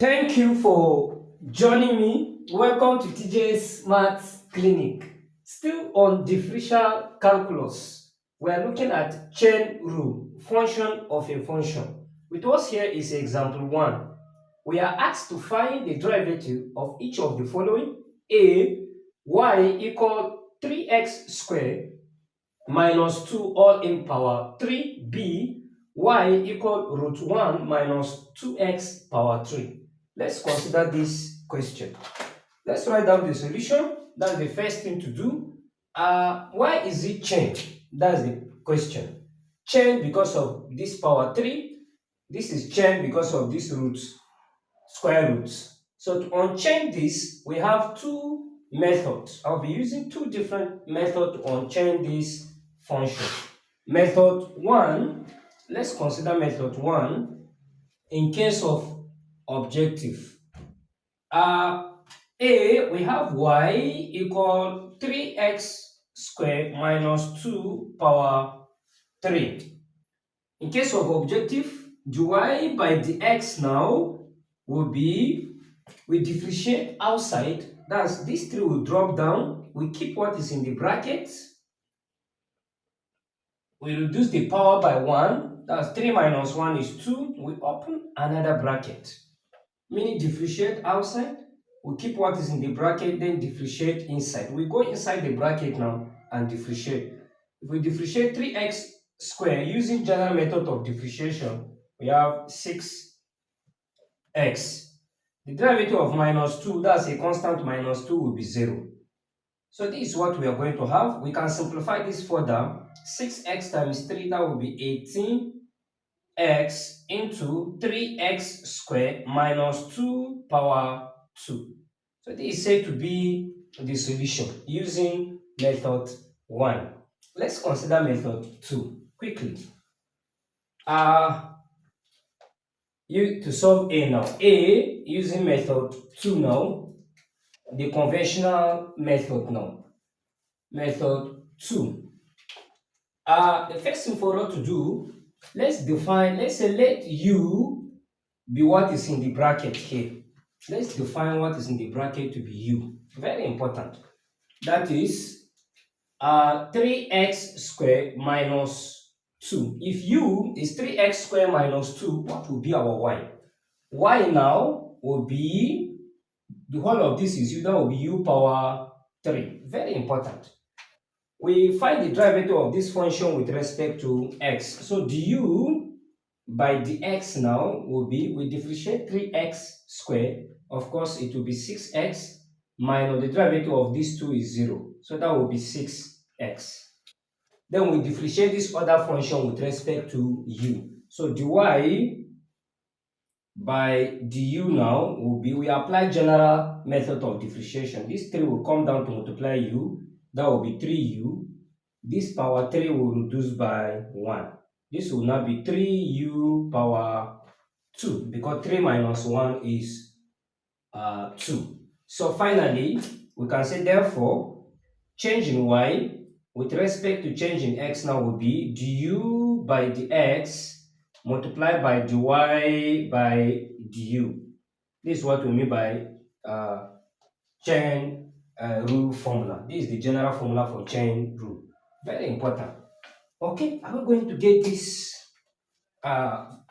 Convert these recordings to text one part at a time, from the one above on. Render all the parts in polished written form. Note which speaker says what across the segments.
Speaker 1: Thank you for joining me. Welcome to TJ's Maths Clinic. Still on differential calculus. We are looking at chain rule, function of a function. With us here is example 1. We are asked to find the derivative of each of the following. A, y equal 3x squared minus 2 all in power 3. B, y equal root 1 minus 2x power 3. Let's consider this question. Let's write down the solution. That's the first thing to do. Why is it chain? That's the question. Chain because of this power 3. This is chain because of this roots, square roots. So to unchain this, we have two methods. I'll be using two different methods to unchain this function. Method 1, let's consider method 1 in case of objective. A, we have y equal 3x squared minus 2 power 3. In case of objective, the y by the x now will be, we differentiate outside, that's this 3 will drop down, we keep what is in the bracket, we reduce the power by 1, that's 3 minus 1 is 2, we open another bracket, meaning differentiate outside, we keep what is in the bracket, then differentiate inside. We go inside the bracket now and differentiate. If we differentiate 3x squared using general method of differentiation, we have 6x. The derivative of minus 2, that's a constant minus 2, will be 0. So this is what we are going to have. We can simplify this further. 6x times 3, that will be 18x into 3x squared minus 2 power 2. So this is said to be the solution using method 1. Let's consider method 2 quickly. To solve A now. A using method 2 now, the conventional method now. Method 2. The first thing for us to do, let's say let u be what is in the bracket here. Let's define what is in the bracket to be u. Very important. That is 3x squared minus 2. If u is 3x squared minus 2, what will be our y? Y now will be, the whole of this is u, that will be u power 3. Very important. We find the derivative of this function with respect to x. So du by dx now will be, we differentiate 3x squared. Of course, it will be 6x minus the derivative of these 2 is 0. So that will be 6x. Then we differentiate this other function with respect to u. So dy by du now will be, we apply general method of differentiation. This 3 will come down to multiply u. That will be 3u. This power 3 will reduce by 1. This will now be 3u power 2 because 3 minus 1 is 2. So finally, we can say therefore, change in y with respect to change in x now will be du by dx multiplied by dy by du. This is what we mean by chain rule formula. This is the general formula for chain rule. Very important. Okay, are we going to get this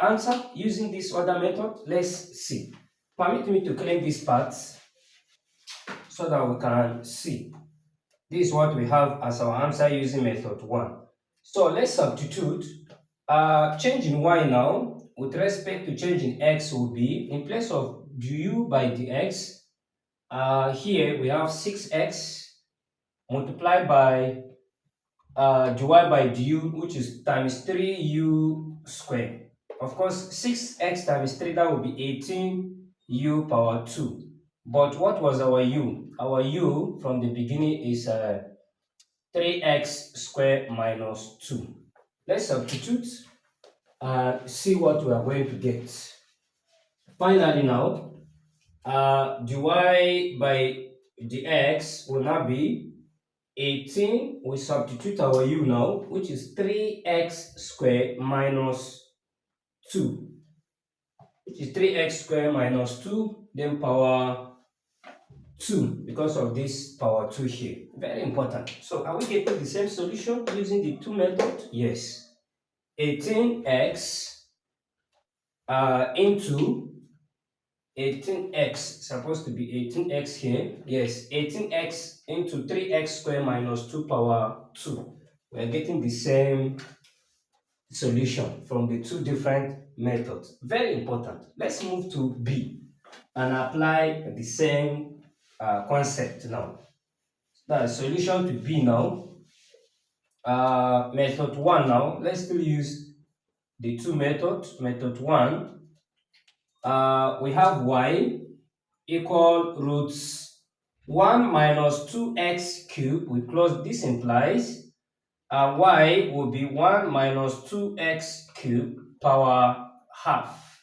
Speaker 1: answer using this other method? Let's see. Permit me to clean these parts so that we can see. This is what we have as our answer using method 1. So let's substitute. Change in y now with respect to change in x will be, in place of du by dx, here we have 6x multiplied by dy by du, which is times 3u squared. Of course, 6x times 3, that will be 18u power 2. But what was our u? Our u from the beginning is 3x squared minus 2. Let's substitute and see what we are going to get. Finally now, dy by dx will now be 18, we substitute our u now, which is 3x squared minus 2. which is 3x squared minus 2, then power 2 because of this power 2 here. Very important. So are we getting the same solution using the two methods? Yes. 18x into 18x, supposed to be 18x here. Yes, 18x into 3x squared minus 2 power 2. We're getting the same solution from the two different methods. Very important. Let's move to B and apply the same concept now. The solution to B now. Method 1 now. Let's still use the two methods. Method 1, we have y equal roots 1 minus 2x cubed. We close. This implies y will be 1 minus 2x cubed power half.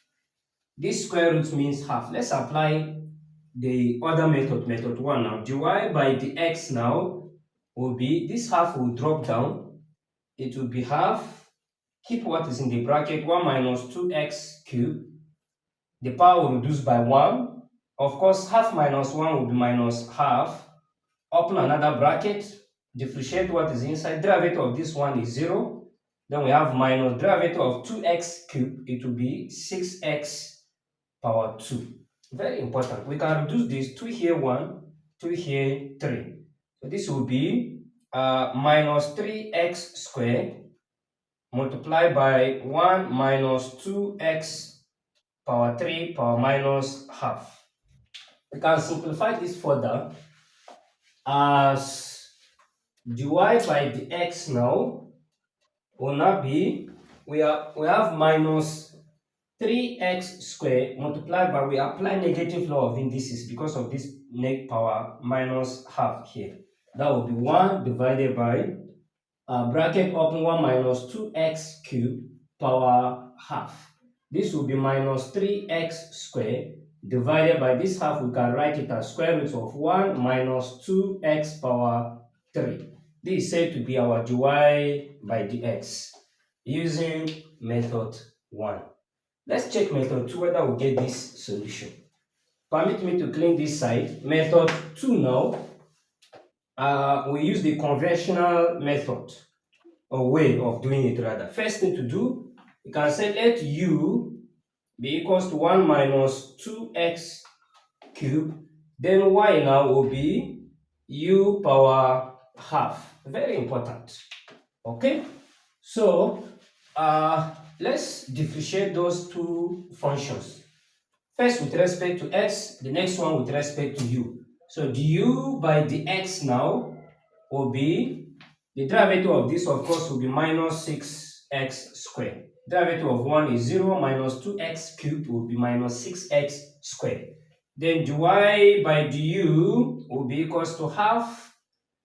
Speaker 1: This square root means half. Let's apply the other method, method 1 now. Dy by dx now will be, this half will drop down. It will be half. Keep what is in the bracket, 1 minus 2x cubed. The power will reduce by 1. Of course, half minus 1 will be minus half. Open another bracket. Differentiate what is inside. Derivative of this one is 0. Then we have minus derivative of 2x cubed. It will be 6x power 2. Very important. We can reduce this 2 here 1, 2 here 3. So this will be minus 3x squared multiplied by 1 minus 2x power 3 power minus half. We can simplify this further as dy by dx now will now be, we have minus 3x squared multiplied by, we apply negative law of indices because of this neg power minus half here. That will be 1 divided by bracket open 1 minus 2x cubed power half. This will be minus 3x squared divided by this half. We can write it as square root of 1 minus 2x power 3. This is said to be our dy by dx using method 1. Let's check method 2 whether we'll get this solution. Permit me to clean this side. Method 2 now, we use the conventional method or way of doing it rather. First thing to do, you can say let u be equals to 1 minus 2x cubed. Then y now will be u power half. Very important. Okay, so let's differentiate those two functions. First with respect to x, the next one with respect to u. So du by dx now will be, the derivative of this of course will be minus 6x squared. Derivative of 1 is 0, minus 2x cubed will be minus 6x squared. Then dy by du will be equals to half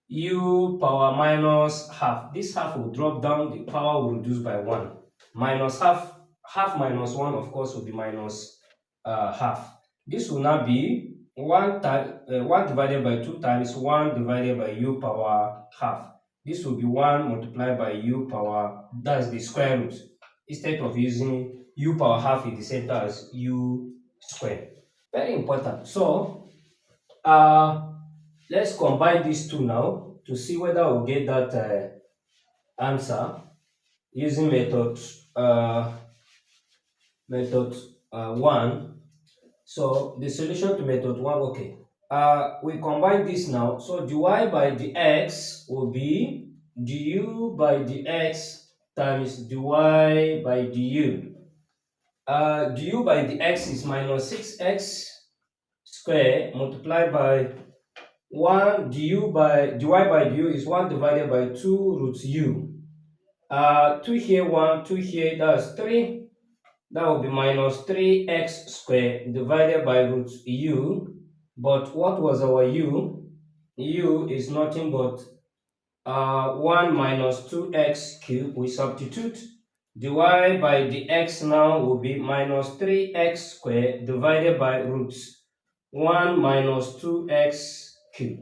Speaker 1: u power minus half. This half will drop down, the power will reduce by 1. Minus half, half minus 1 of course will be minus half. This will now be 1 divided by 2 times 1 divided by u power half. This will be 1 multiplied by u power, that's the square root. Instead of using u power half in the center as u squared. Very important. So let's combine these two now to see whether we'll get that answer using method 1. So the solution to method 1, okay. We combine this now. So dy by dx will be du by dx times dy by du. Du by dx is minus 6x squared multiplied by 1 dy by du is 1 divided by 2 root u. 2 here 1, 2 here, that's 3. That will be minus 3x squared divided by root u. But what was our u? U is nothing but 1 minus 2x cubed. We substitute. Dy by dx now will be minus 3x squared divided by root 1 minus 2x cubed.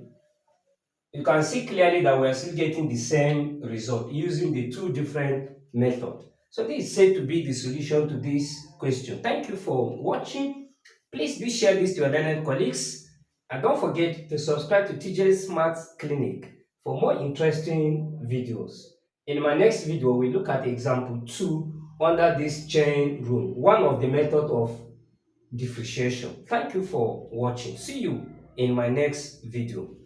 Speaker 1: You can see clearly that we are still getting the same result using the two different methods. So this is said to be the solution to this question. Thank you for watching. Please do share this to your learned colleagues. And don't forget to subscribe to TJ Smart Clinic for more interesting videos. In my next video, we look at example 2 under this chain rule, one of the method of differentiation. Thank you for watching. See you in my next video.